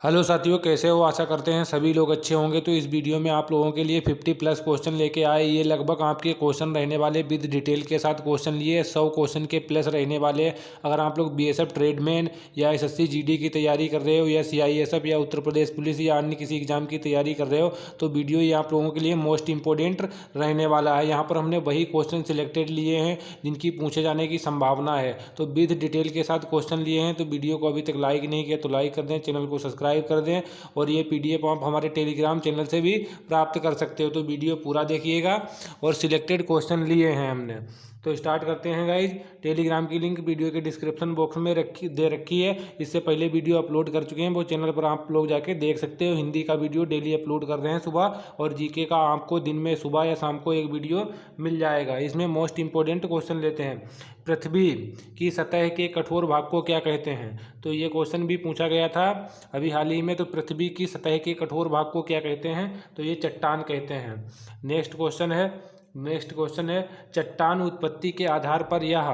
Hello साथियों, कैसे हो? आशा करते हैं सभी लोग अच्छे होंगे। तो इस वीडियो में आप लोगों के लिए 50+ क्वेश्चन लेके आए। ये लगभग आपके क्वेश्चन रहने वाले विद डिटेल के साथ क्वेश्चन लिए 100 क्वेश्चन के प्लस रहने वाले। अगर आप लोग बीएसएफ ट्रेडमैन या एसएससी जीडी की तैयारी कर रहे हो या सीआईएसएफ या उत्तर प्रदेश पुलिस या अन्य किसी एग्जाम की तैयारी कर रहे हो तो वीडियो ये आप लोगों के लिए मोस्ट इंपॉर्टेंट रहने वाला है। यहाँ पर हमने वही क्वेश्चन सिलेक्टेड लिए हैं जिनकी पूछे जाने की संभावना है। तो विद डिटेल के साथ क्वेश्चन लिए हैं। तो वीडियो को अभी तक लाइक नहीं किया तो लाइक कर दें, चैनल को सब्सक्राइब कर दें और ये पीडीएफ आप हमारे टेलीग्राम चैनल से भी प्राप्त कर सकते हो। तो वीडियो पूरा देखिएगा और सिलेक्टेड क्वेश्चन लिए हैं हमने। तो स्टार्ट करते हैं गाइज। टेलीग्राम की लिंक वीडियो के डिस्क्रिप्शन बॉक्स में दे रखी है। इससे पहले वीडियो अपलोड कर चुके हैं, वो चैनल पर आप लोग जाके देख सकते हो। हिंदी का वीडियो डेली अपलोड कर रहे हैं सुबह, और जीके का आपको दिन में सुबह या शाम को एक वीडियो मिल जाएगा। इसमें मोस्ट इंपॉर्टेंट क्वेश्चन लेते हैं। पृथ्वी की सतह के कठोर भाग को क्या कहते हैं? तो ये क्वेश्चन भी पूछा गया था अभी हाल ही में। तो पृथ्वी की सतह के कठोर भाग को क्या कहते हैं? तो ये चट्टान कहते हैं। नेक्स्ट क्वेश्चन है चट्टान उत्पत्ति के आधार पर यह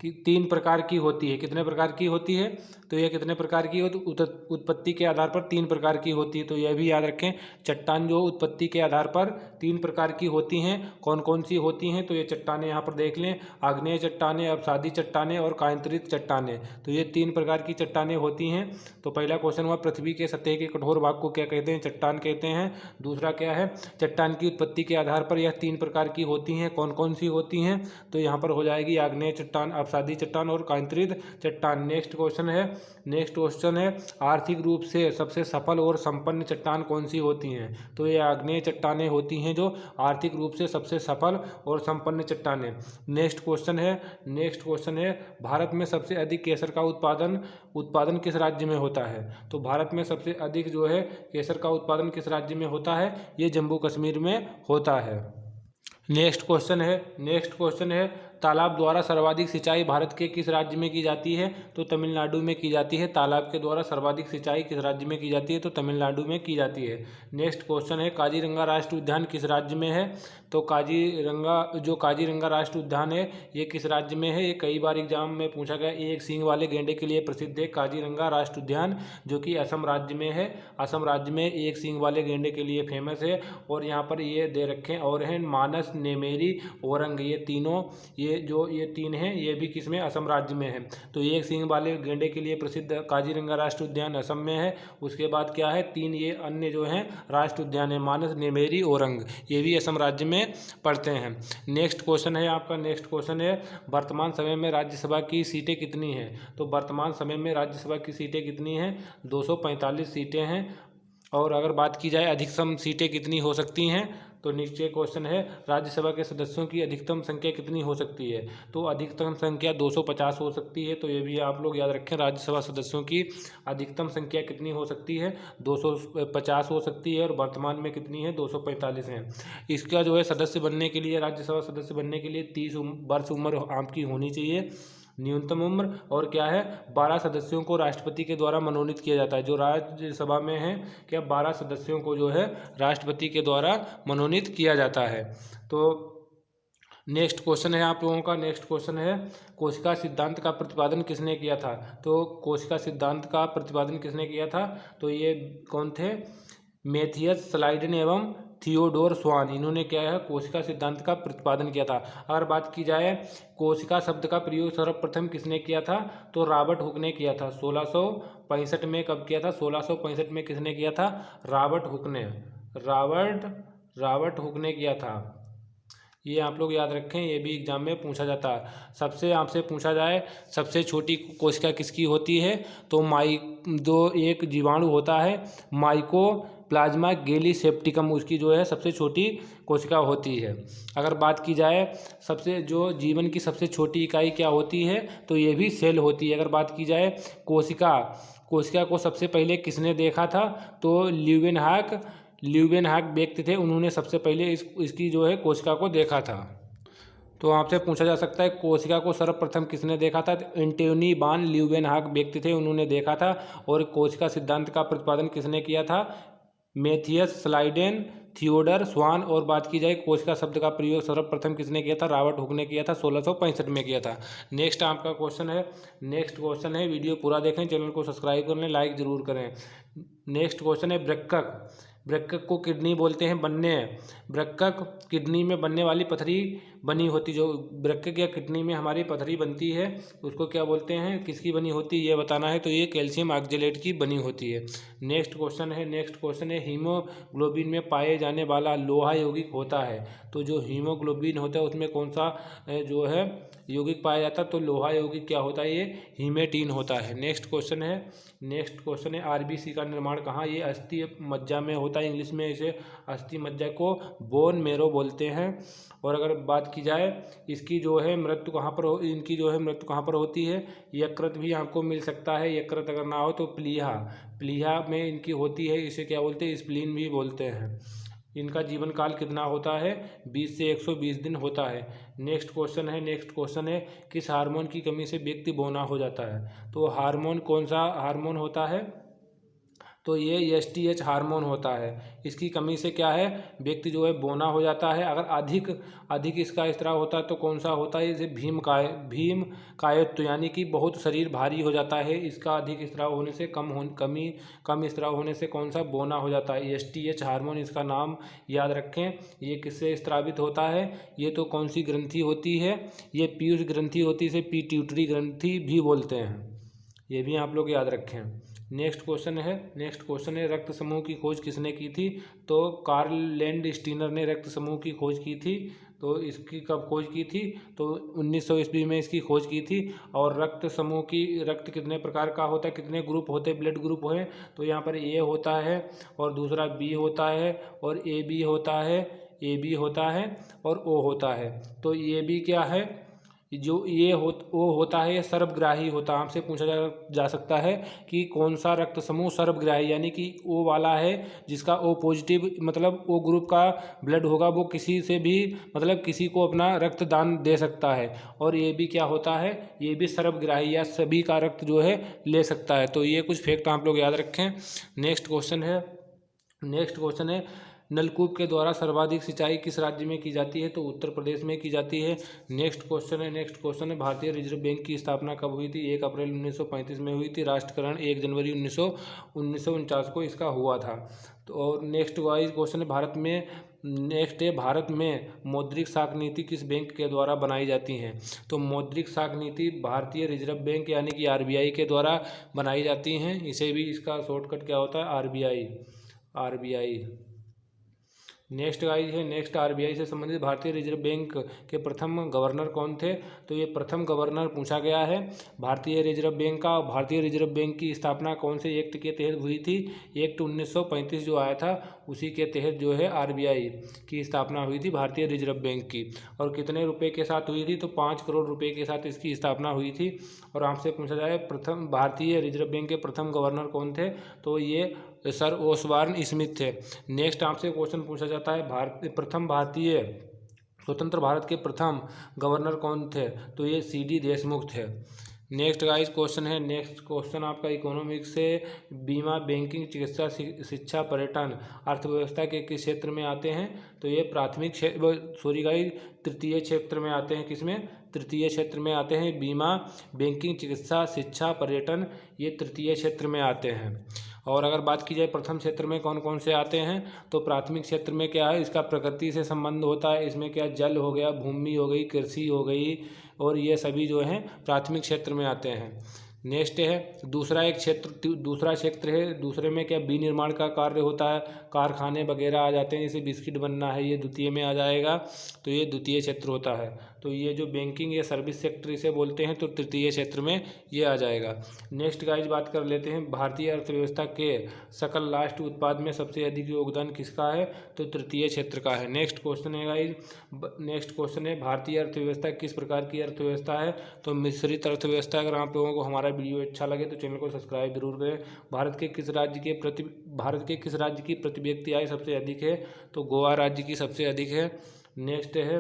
कि 3 प्रकार की होती है। कितने प्रकार की होती है? तो यह कितने प्रकार की हो? तो उत्पत्ति के आधार पर 3 प्रकार की होती है। तो यह भी याद रखें, चट्टान जो उत्पत्ति के आधार पर 3 प्रकार की होती हैं। कौन कौन सी होती हैं? तो ये चट्टानें यहाँ पर देख लें, आग्नेय चट्टानें, अवसादी चट्टानें और कायांतरित चट्टानें। तो ये 3 प्रकार की चट्टानें होती हैं। तो पहला क्वेश्चन हुआ पृथ्वी के सतह के कठोर भाग को क्या कहते हैं? चट्टान कहते हैं। दूसरा क्या है? चट्टान की उत्पत्ति के आधार पर यह 3 प्रकार की होती हैं। कौन कौन सी होती हैं? तो यहाँ पर हो जाएगी आग्नेय चट्टान, अवसादी चट्टान और कायांतरित चट्टान। नेक्स्ट क्वेश्चन है आर्थिक रूप से सबसे सफल और संपन्न चट्टान कौन सी होती हैं? तो ये आग्नेय चट्टानें होती हैं जो आर्थिक रूप से सबसे सफल और संपन्न चट्टानें। नेक्स्ट क्वेश्चन है भारत में सबसे अधिक केसर का उत्पादन किस राज्य में होता है? तो भारत में सबसे अधिक जो है केसर का उत्पादन किस राज्य में होता है? ये जम्मू कश्मीर में होता है। नेक्स्ट क्वेश्चन है तालाब द्वारा सर्वाधिक सिंचाई भारत के किस राज्य में की जाती है? तो तमिलनाडु में की जाती है। तालाब के द्वारा सर्वाधिक सिंचाई किस राज्य में की जाती है? तो तमिलनाडु में की जाती है। नेक्स्ट क्वेश्चन है काजीरंगा राष्ट्रीय उद्यान किस राज्य में है? तो काजीरंगा राष्ट्रीय उद्यान है ये किस राज्य में है? ये कई बार एग्जाम में पूछा गया। एक सींग वाले गेंडे के लिए प्रसिद्ध है काजीरंगा राष्ट्रीय उद्यान, जो कि असम राज्य में है। असम राज्य में एक सींग वाले गेंडे के लिए फेमस है। और यहाँ पर ये दे रखे और हैं मानस, नेमेरी, औरंग, ये 3 हैं, ये भी किसमें? असम राज्य में है। तो एक सींग वाले गेंडे के लिए प्रसिद्ध काजीरंगा राष्ट्रीय उद्यान असम में है। उसके बाद क्या है? 3 ये अन्य जो हैं राष्ट्रीय उद्यान है, मानस, नेमेरी, औरंग, ये भी असम राज्य में पड़ते हैं। नेक्स्ट क्वेश्चन है वर्तमान समय में राज्यसभा की सीटें कितनी हैं? तो वर्तमान समय में राज्यसभा की सीटें कितनी हैं? 245 सीटें हैं। और अगर बात की जाए अधिकतम सीटें कितनी हो सकती हैं, तो नीचे क्वेश्चन है राज्यसभा के सदस्यों की अधिकतम संख्या कितनी हो सकती है? तो अधिकतम संख्या 250 हो सकती है। तो ये भी आप लोग याद रखें, राज्यसभा सदस्यों की अधिकतम संख्या कितनी हो सकती है? 250 हो सकती है। और वर्तमान में कितनी है? 245 है। इसका जो है सदस्य बनने के लिए, राज्यसभा सदस्य बनने के लिए 30 वर्ष उम्र आपकी होनी चाहिए, न्यूनतम उम्र। और क्या है? 12 सदस्यों को राष्ट्रपति के द्वारा मनोनीत किया जाता है। जो राज्यसभा में है क्या 12 सदस्यों को जो है राष्ट्रपति के द्वारा मनोनीत किया जाता है। तो नेक्स्ट क्वेश्चन है आप लोगों का। नेक्स्ट क्वेश्चन है कोशिका सिद्धांत का प्रतिपादन किसने किया था? तो कोशिका सिद्धांत का प्रतिपादन किसने किया था? तो ये कौन थे? मैथियस स्लाइडन एवं थियोडोर स्वान, इन्होंने क्या है कोशिका सिद्धांत का प्रतिपादन किया था। अगर बात की जाए कोशिका शब्द का प्रयोग सर्वप्रथम किसने किया था? तो रॉबर्ट हुक ने किया था 1665 में। कब किया था? 1665 में किसने किया था? रॉबर्ट हुक ने किया था। ये आप लोग याद रखें, ये भी एग्जाम में पूछा जाता है। सबसे आपसे पूछा जाए सबसे छोटी कोशिका किसकी होती है? तो एक जीवाणु होता है माइको प्लाज्मा गैलीसेप्टिकम, उसकी जो है सबसे छोटी कोशिका होती है। अगर बात की जाए जीवन की सबसे छोटी इकाई क्या होती है? तो ये भी सेल होती है। अगर बात की जाए कोशिका को सबसे पहले किसने देखा था? तो ल्यूवेनहॉक व्यक्ति थे, उन्होंने सबसे पहले इसकी जो है कोशिका को देखा था। तो आपसे पूछा जा सकता है कोशिका को सर्वप्रथम किसने देखा था? तो एंटोनी वान ल्यूवेनहॉक व्यक्ति थे, उन्होंने देखा था। और कोशिका सिद्धांत का प्रतिपादन किसने किया था? मेथियस स्लाइडेन, थियोडर स्वान। और बात की जाए कोशिका शब्द का प्रयोग सर्वप्रथम किसने किया था? रॉबर्ट हुक ने किया था, 1665 में किया था। नेक्स्ट आपका क्वेश्चन है, वीडियो पूरा देखें, चैनल को सब्सक्राइब कर लें, लाइक जरूर करें। नेक्स्ट क्वेश्चन है वृक्कक को किडनी बोलते हैं, बनने हैं। वृक्कक किडनी में बनने वाली पथरी बनी होती, जो वृक्कक या किडनी में हमारी पथरी बनती है उसको क्या बोलते हैं, किसकी बनी होती है ये बताना है। तो ये कैल्शियम ऑक्जेलेट की बनी होती है। नेक्स्ट क्वेश्चन है हीमोग्लोबिन में पाए जाने वाला लोहा यौगिक होता है। तो जो हीमोग्लोबिन होता है उसमें कौन सा जो है यौगिक पाया जाता है? तो लोहा यौगिक क्या होता है? ये हीमेटिन होता है। नेक्स्ट क्वेश्चन है आरबीसी का निर्माण कहाँ? ये अस्थि मज्जा में होता है, इंग्लिश में इसे अस्थि मज्जा को बोन मैरो बोलते हैं। और अगर बात की जाए इसकी जो है मृत्यु कहाँ पर इनकी जो है मृत्यु कहाँ पर होती है? यकृत भी आपको मिल सकता है, यकृत अगर ना हो तो प्लीहा में इनकी होती है, इसे क्या बोलते हैं? स्प्लीन भी बोलते हैं। इनका जीवन काल कितना होता है? 20 से 120 दिन होता है। नेक्स्ट क्वेश्चन है किस हार्मोन की कमी से व्यक्ति बौना हो जाता है? तो हार्मोन कौन सा हार्मोन होता है? तो ये एसटीएच हार्मोन होता है। इसकी कमी से क्या है? व्यक्ति जो है बौना हो जाता है। अगर अधिक इसका स्त्राव होता है तो कौन सा होता है? इसे भीम कायत्व, यानी कि बहुत शरीर भारी हो जाता है। इसका अधिक स्त्राव होने से कम स्त्राव होने से कौन सा? बौना हो जाता है। एसटीएच हार्मोन इसका नाम याद रखें। ये किससे स्त्रावित होता है? ये तो कौन सी ग्रंथि होती है? ये पीयूष ग्रंथि होती है, इसे पिट्यूटरी ग्रंथि भी बोलते हैं। ये भी आप लोग याद रखें। नेक्स्ट क्वेश्चन है रक्त समूह की खोज किसने की थी? तो कार्ल लैंडस्टीनर ने रक्त समूह की खोज की थी। तो इसकी कब खोज की थी? तो 1900 ईस्वी में इसकी खोज की थी। और रक्त कितने प्रकार का होता है, कितने ग्रुप होते हैं, ब्लड ग्रुप हैं? तो यहाँ पर ए होता है और दूसरा बी होता है और ए बी होता है और ओ होता है। तो ए बी क्या है? जो ओ होता है ये सर्वग्राही होता है। आपसे पूछा जा सकता है कि कौन सा रक्त समूह सर्वग्राही, यानी कि ओ वाला है, जिसका ओ पॉजिटिव मतलब ओ ग्रुप का ब्लड होगा, वो किसी से भी मतलब किसी को अपना रक्तदान दे सकता है। और ये भी क्या होता है? ये भी सर्वग्राही या सभी का रक्त जो है ले सकता है। तो ये कुछ फैक्ट आप लोग याद रखें। नेक्स्ट क्वेश्चन है नलकूप के द्वारा सर्वाधिक सिंचाई किस राज्य में की जाती है? तो उत्तर प्रदेश में की जाती है। नेक्स्ट क्वेश्चन है भारतीय रिजर्व बैंक की स्थापना कब हुई थी? 1 अप्रैल 1935 में हुई थी। राष्ट्रीयकरण 1 जनवरी 1949 को इसका हुआ था। तो और नेक्स्ट क्वेश्चन है भारत में मौद्रिक साख नीति किस बैंक के द्वारा बनाई जाती हैं? तो मौद्रिक साख नीति भारतीय रिजर्व बैंक यानी कि आरबीआई के द्वारा बनाई जाती हैं। इसे भी इसका शॉर्टकट क्या होता है? आरबीआई। नेक्स्ट आरबीआई से संबंधित भारतीय रिजर्व बैंक के प्रथम गवर्नर कौन थे? तो ये प्रथम गवर्नर पूछा गया है भारतीय रिजर्व बैंक की स्थापना कौन से एक्ट के तहत हुई थी? एक्ट 1935 जो आया था उसी के तहत जो है आरबीआई की स्थापना हुई थी भारतीय रिजर्व बैंक की। और कितने रुपए के साथ हुई थी? तो 5 करोड़ रुपए के साथ इसकी स्थापना हुई थी। और आपसे पूछा जाए प्रथम भारतीय रिजर्व बैंक के प्रथम गवर्नर कौन थे? तो ये सर ओसबॉर्न स्मिथ थे। नेक्स्ट आपसे क्वेश्चन पूछा जाता है प्रथम भारतीय स्वतंत्र भारत के प्रथम गवर्नर कौन थे? तो ये सीडी देशमुख थे। नेक्स्ट क्वेश्चन आपका इकोनॉमिक्स से बीमा, बैंकिंग, चिकित्सा, शिक्षा, पर्यटन, अर्थव्यवस्था के किस क्षेत्र में आते हैं? तो ये तृतीय क्षेत्र में आते हैं। किसमें? तृतीय क्षेत्र में आते हैं। बीमा, बैंकिंग, चिकित्सा, शिक्षा, पर्यटन ये तृतीय क्षेत्र में आते हैं। और अगर बात की जाए प्रथम क्षेत्र में कौन कौन से आते हैं? तो प्राथमिक क्षेत्र में क्या है? इसका प्रकृति से संबंध होता है। इसमें क्या जल हो गया, भूमि हो गई, कृषि हो गई, और ये सभी जो हैं प्राथमिक क्षेत्र में आते हैं। नेक्स्ट है दूसरा क्षेत्र है। दूसरे में क्या विनिर्माण का कार्य होता है, कारखाने वगैरह आ जाते हैं, जैसे बिस्किट बनना है, ये द्वितीय में आ जाएगा। तो ये द्वितीय क्षेत्र होता है। तो ये जो बैंकिंग या सर्विस सेक्टर इसे बोलते हैं, तो तृतीय क्षेत्र में ये आ जाएगा। नेक्स्ट गाइज बात कर लेते हैं भारतीय अर्थव्यवस्था के सकल राष्ट्रीय उत्पाद में सबसे अधिक योगदान किसका है? तो तृतीय क्षेत्र का है। नेक्स्ट क्वेश्चन है भारतीय अर्थव्यवस्था किस प्रकार की अर्थव्यवस्था है? तो मिश्रित अर्थव्यवस्था। अगर आप लोगों को हमारा वीडियो अच्छा लगे तो चैनल को सब्सक्राइब जरूर करें। भारत के किस राज्य की प्रति व्यक्ति आय सबसे अधिक है? तो गोवा राज्य की सबसे अधिक है। नेक्स्ट है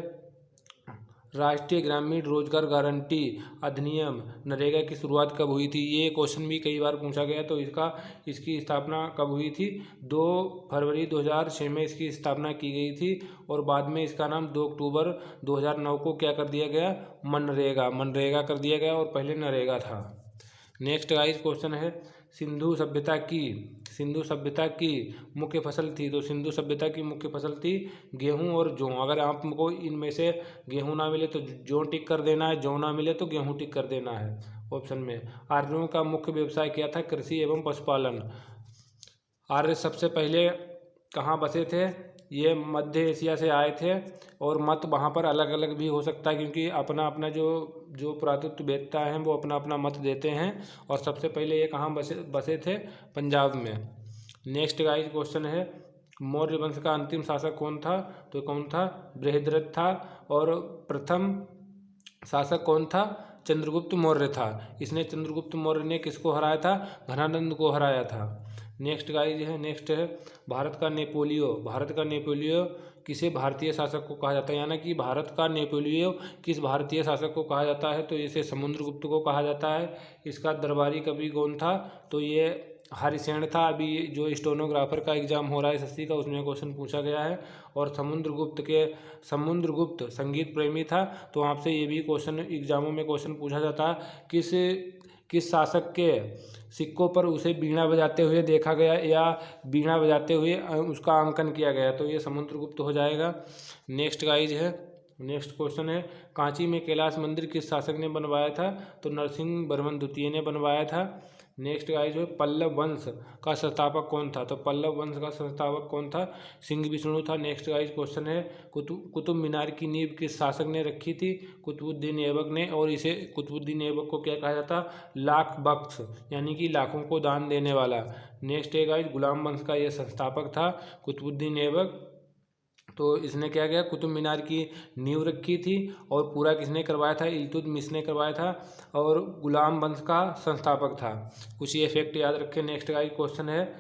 राष्ट्रीय ग्रामीण रोजगार गारंटी अधिनियम नरेगा की शुरुआत कब हुई थी? ये क्वेश्चन भी कई बार पूछा गया। तो इसकी स्थापना कब हुई थी? 2 फरवरी 2006 में इसकी स्थापना की गई थी और बाद में इसका नाम 2 अक्टूबर 2009 को क्या कर दिया गया? मनरेगा कर दिया गया और पहले नरेगा था। नेक्स्ट गाइस क्वेश्चन है, सिंधु सभ्यता की मुख्य फसल थी। तो सिंधु सभ्यता की मुख्य फसल थी गेहूं और जौ। अगर आपको इनमें से गेहूं ना मिले तो जौ टिक कर देना है, जौ ना मिले तो गेहूं टिक कर देना है ऑप्शन में। आर्यों का मुख्य व्यवसाय क्या था? कृषि एवं पशुपालन। आर्य सबसे पहले कहाँ बसे थे? ये मध्य एशिया से आए थे और मत वहाँ पर अलग अलग भी हो सकता है, क्योंकि अपना अपना जो पुरातत्ववेत्ता हैं वो अपना अपना मत देते हैं। और सबसे पहले ये कहाँ बसे थे? पंजाब में। नेक्स्ट गाइस क्वेश्चन है, मौर्य वंश का अंतिम शासक कौन था? तो कौन था? बृहद्रथ था। और प्रथम शासक कौन था? चंद्रगुप्त मौर्य था। इसने चंद्रगुप्त मौर्य ने किसको हराया था? घनानंद को हराया था। नेक्स्ट गाइस है, नेक्स्ट है भारत का नेपोलियो किसे भारतीय शासक को कहा जाता है? यानी कि भारत का नेपोलियो किस भारतीय शासक को कहा जाता है? तो इसे समुद्रगुप्त को कहा जाता है। इसका दरबारी कवि कौन था? तो ये हरिसेन था। अभी जो स्टेनोग्राफर का एग्जाम हो रहा है एसएससी का, उसमें क्वेश्चन पूछा गया है। और समुद्रगुप्त संगीत प्रेमी था। तो आपसे ये भी क्वेश्चन एग्जामों में क्वेश्चन पूछा जाता है, किस शासक के सिक्कों पर उसे बीणा बजाते हुए देखा गया या बीणा बजाते हुए उसका अंकन किया गया? तो ये समुद्रगुप्त हो जाएगा। नेक्स्ट गाइज है, नेक्स्ट क्वेश्चन है, कांची में कैलाश मंदिर किस शासक ने बनवाया था? तो नरसिंह वर्मन द्वितीय ने बनवाया था। नेक्स्ट गाइज है, पल्लव वंश का संस्थापक कौन था? तो पल्लव वंश का संस्थापक कौन था? सिंह विष्णु था। नेक्स्ट गाइज क्वेश्चन है, कुतुब मीनार की नींव किस शासक ने रखी थी? कुतुबुद्दीन ऐबक ने। और इसे कुतुबुद्दीन ऐबक को क्या कहा जाता? लाख बख्श, यानी कि लाखों को दान देने वाला। नेक्स्ट है गाइज, गुलाम वंश का यह संस्थापक था कुतुबुद्दीन ऐबक। तो इसने क्या किया? कुतुब मीनार की नींव रखी थी। और पूरा किसने करवाया था? इल्तुतमिश ने करवाया था और गुलाम वंश का संस्थापक था। कुछ ये फैक्ट याद रखें। नेक्स्ट का क्वेश्चन है,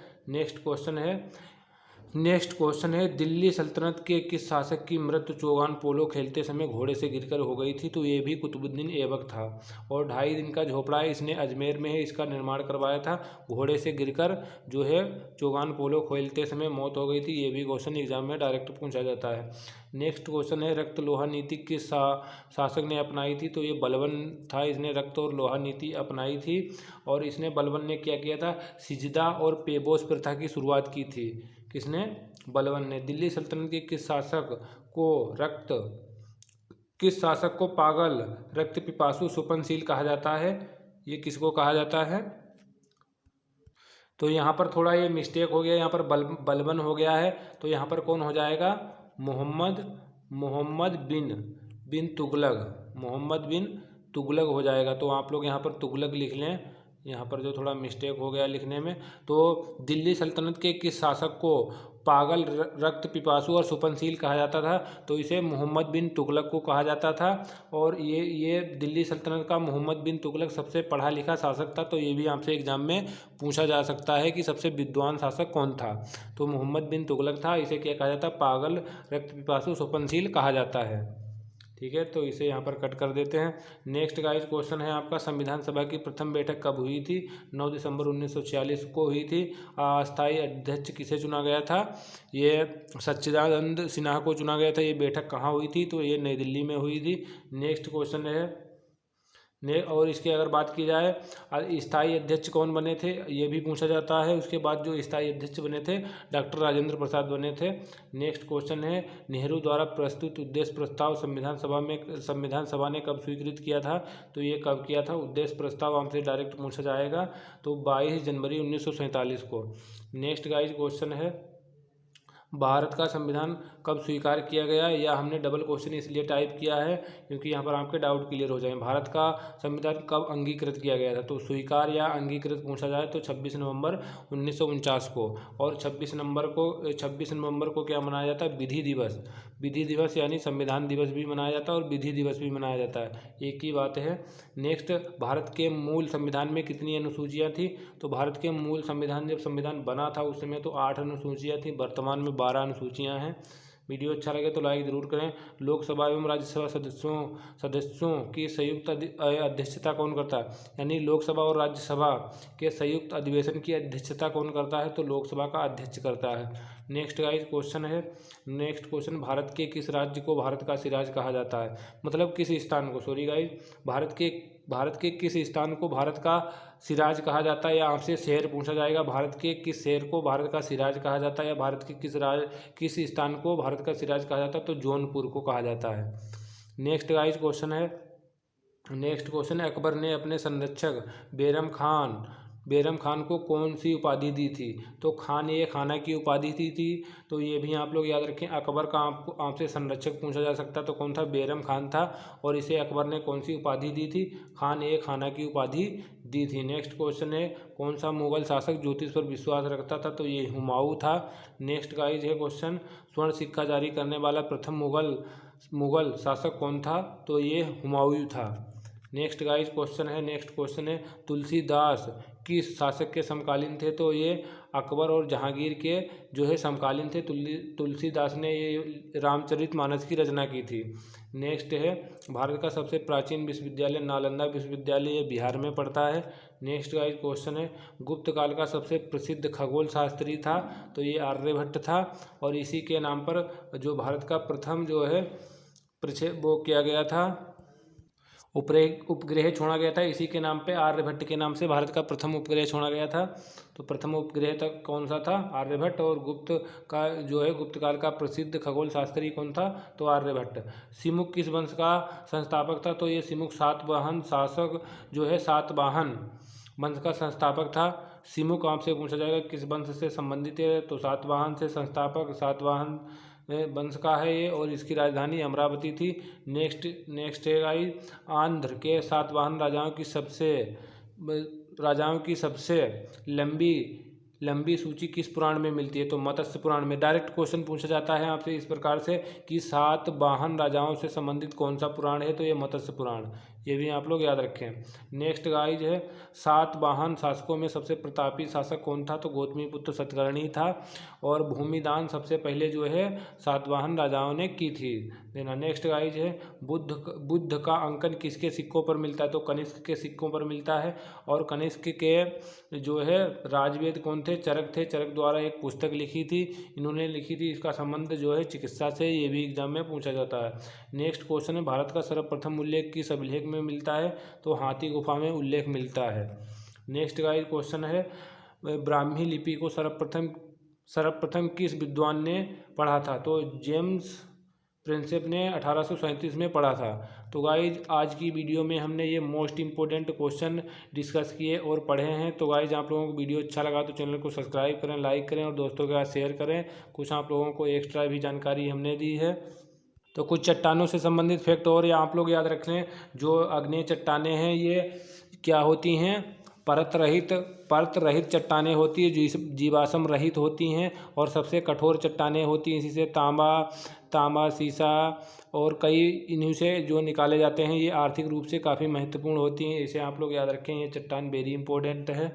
नेक्स्ट क्वेश्चन है दिल्ली सल्तनत के किस शासक की मृत्यु चौगान पोलो खेलते समय घोड़े से गिरकर हो गई थी? तो ये भी कुतुबुद्दीन ऐबक था। और 2.5 दिन का झोपड़ा है, इसने अजमेर में है, इसका निर्माण करवाया था। घोड़े से गिरकर जो है चौगान पोलो खेलते समय मौत हो गई थी। ये भी क्वेश्चन एग्जाम में डायरेक्ट पूछा जाता है। नेक्स्ट क्वेश्चन है, रक्त लोहा नीति किस शासक ने अपनाई थी? तो ये बलबन था, इसने रक्त और लोहा नीति अपनाई थी। और इसने बलबन ने क्या किया था? सिजदा और पेबोस प्रथा की शुरुआत की थी। किसने? बलबन ने। दिल्ली सल्तनत के किस शासक को पागल, रक्त पिपासु, सुपनशील कहा जाता है? ये किसको कहा जाता है? तो यहाँ पर थोड़ा ये मिस्टेक हो गया, यहाँ पर बलबन हो गया है। तो यहाँ पर कौन हो जाएगा? मोहम्मद बिन तुगलक हो जाएगा। तो आप लोग यहाँ पर तुगलक लिख लें, यहाँ पर जो थोड़ा मिस्टेक हो गया लिखने में। तो दिल्ली सल्तनत के किस शासक को पागल, रक्त पिपासु और सुपनशील कहा जाता था? तो इसे मोहम्मद बिन तुगलक को कहा जाता था। और ये दिल्ली सल्तनत का मोहम्मद बिन तुगलक सबसे पढ़ा लिखा शासक था। तो ये भी आपसे एग्जाम में पूछा जा सकता है कि सबसे विद्वान शासक कौन था? तो मोहम्मद बिन तुगलक था। इसे क्या कहा जाता है? पागल, रक्त पिपासु, सुपनशील कहा जाता है। ठीक है, तो इसे यहाँ पर कट कर देते हैं। नेक्स्ट गाइस क्वेश्चन है आपका, संविधान सभा की प्रथम बैठक कब हुई थी? 9 दिसंबर 1946 को हुई थी। अस्थायी अध्यक्ष किसे चुना गया था? ये सच्चिदानंद सिन्हा को चुना गया था। ये बैठक कहाँ हुई थी? तो ये नई दिल्ली में हुई थी। नेक्स्ट क्वेश्चन है, और इसकी अगर बात की जाए स्थायी अध्यक्ष कौन बने थे, ये भी पूछा जाता है। उसके बाद जो स्थायी अध्यक्ष बने थे डॉक्टर राजेंद्र प्रसाद बने थे। नेक्स्ट क्वेश्चन है, नेहरू द्वारा प्रस्तुत उद्देश्य प्रस्ताव संविधान सभा ने कब स्वीकृत किया था? तो ये कब किया था? उद्देश्य प्रस्ताव हमसे डायरेक्ट पूछा जाएगा, तो 22 जनवरी 1947 को। नेक्स्ट गाइज क्वेश्चन है, भारत का संविधान कब स्वीकार किया गया? या हमने डबल क्वेश्चन इसलिए टाइप किया है क्योंकि यहाँ पर आपके डाउट क्लियर हो जाए। भारत का संविधान कब अंगीकृत किया गया था? तो स्वीकार या अंगीकृत पूछा जाए तो 26 नवंबर 1949 को। और 26 नवंबर को क्या मनाया जाता है? विधि दिवस यानी संविधान दिवस भी मनाया जाता है और विधि दिवस भी मनाया जाता है, एक ही बात है। नेक्स्ट, भारत के मूल संविधान में कितनी अनुसूचियाँ थी? तो भारत के मूल संविधान, जब संविधान बना था उस समय तो 8 अनुसूचियाँ थी, वर्तमान में 12 अनुसूचियाँ हैं। वीडियो अच्छा लगे तो लाइक ज़रूर करें। लोकसभा एवं राज्यसभा सदस्यों की संयुक्त अध्यक्षता कौन करता है? यानी लोकसभा और राज्यसभा के संयुक्त अधिवेशन की अध्यक्षता कौन करता है? तो लोकसभा का अध्यक्ष करता है। नेक्स्ट क्वेश्चन, भारत के किस राज्य को भारत का सिराज कहा जाता है? मतलब किस स्थान को, सॉरी गाइस, भारत के किस स्थान को भारत का सिराज कहा जाता है, या आपसे शहर पूछा जाएगा भारत के किस शहर को भारत का सिराज कहा जाता है, या भारत के किस स्थान को भारत का सिराज कहा जाता है? तो जौनपुर को कहा जाता है। नेक्स्ट क्वेश्चन, अकबर ने अपने संरक्षक बैरम खान को कौन सी उपाधि दी थी? तो खाना की उपाधि दी थी। तो ये भी आप लोग याद रखें। अकबर का आपसे संरक्षक पूछा जा सकता तो कौन था? बैरम खान था। और इसे अकबर ने कौन सी उपाधि दी थी? खाना की उपाधि दी थी। नेक्स्ट क्वेश्चन है, कौन सा मुगल शासक ज्योतिष पर विश्वास रखता था? तो ये हुमायूं था। नेक्स्ट गाइज है क्वेश्चन, स्वर्ण सिक्का जारी करने वाला प्रथम मुगल शासक कौन था? तो ये हुमायूं था। नेक्स्ट क्वेश्चन है, तुलसीदास किस शासक के समकालीन थे? तो ये अकबर और जहांगीर के जो है समकालीन थे। तुलसीदास ने ये रामचरितमानस की रचना की थी। नेक्स्ट है, भारत का सबसे प्राचीन विश्वविद्यालय नालंदा विश्वविद्यालय, ये बिहार में पड़ता है। नेक्स्ट क्वेश्चन है, गुप्त काल का सबसे प्रसिद्ध खगोल शास्त्री था? तो ये आर्यभट्ट था। और इसी के नाम पर जो भारत का प्रथम जो है वो किया गया था, उपग्रह छोड़ा गया था, इसी के नाम पे आर्यभट्ट के नाम से भारत का प्रथम उपग्रह छोड़ा गया था। तो प्रथम उपग्रह तक कौन सा था? आर्यभट्ट। और गुप्त काल का प्रसिद्ध खगोल शास्त्री कौन था? तो आर्यभट्ट। सिमुक किस वंश का संस्थापक था? तो ये सिमुक सातवाहन शासक जो है सातवाहन वंश का संस्थापक था। सिमुक आपसे पूछा जाएगा किस वंश से संबंधित है? तो सातवाहन से संस्थापक सातवाहन वंश का है ये, और इसकी राजधानी अमरावती थी। नेक्स्ट है गाइस, आंध्र के सातवाहन राजाओं की सबसे लंबी सूची किस पुराण में मिलती है? तो मत्स्य पुराण में। डायरेक्ट क्वेश्चन पूछा जाता है आपसे इस प्रकार से कि सातवाहन राजाओं से संबंधित कौन सा पुराण है? तो ये मत्स्य पुराण। ये भी आप लोग याद रखें। नेक्स्ट गाइज है, सातवाहन शासकों में सबसे प्रतापी शासक कौन था? तो गौतमीपुत्र सतकर्णी था। और भूमिदान सबसे पहले जो है सातवाहन राजाओं ने की थी। देना। नेक्स्ट गाइज है, बुद्ध का अंकन किसके सिक्कों पर मिलता है? तो कनिष्क के सिक्कों पर मिलता है। और कनिष्क के जो है राजवेद कौन थे? चरक थे। चरक द्वारा एक पुस्तक लिखी थी, इन्होंने लिखी थी। इसका संबंध जो है चिकित्सा से, ये भी एग्जाम में पूछा जाता है। नेक्स्ट क्वेश्चन है, भारत का सर्वप्रथम उल्लेख किस अभिलेख में मिलता है? तो हाथी गुफा में उल्लेख मिलता है। नेक्स्ट गाइस क्वेश्चन है, ब्राह्मी लिपि को सर्वप्रथम किस विद्वान ने पढ़ा था? तो जेम्स प्रिंसेप ने 1837 में पढ़ा था। तो गाइज आज की वीडियो में हमने ये मोस्ट इंपॉर्टेंट क्वेश्चन डिस्कस किए और पढ़े हैं। तो गाइज आप लोगों को वीडियो अच्छा लगा तो चैनल को सब्सक्राइब करें, लाइक करें और दोस्तों के साथ शेयर करें। कुछ आप लोगों को एक्स्ट्रा भी जानकारी हमने दी है। तो कुछ चट्टानों से संबंधित फैक्ट और आप लोग याद रख लें। जो आग्नेय चट्टानें हैं ये क्या होती हैं? परत रहित चट्टानें होती है, जो जीवाश्म रहित होती हैं। और सबसे कठोर चट्टानें होती हैं, इसी से तांबा, सीसा और कई इन्हीं से जो निकाले जाते हैं, ये आर्थिक रूप से काफ़ी महत्वपूर्ण होती हैं। इसे आप लोग याद रखें, ये चट्टान वेरी इंपॉर्टेंट है।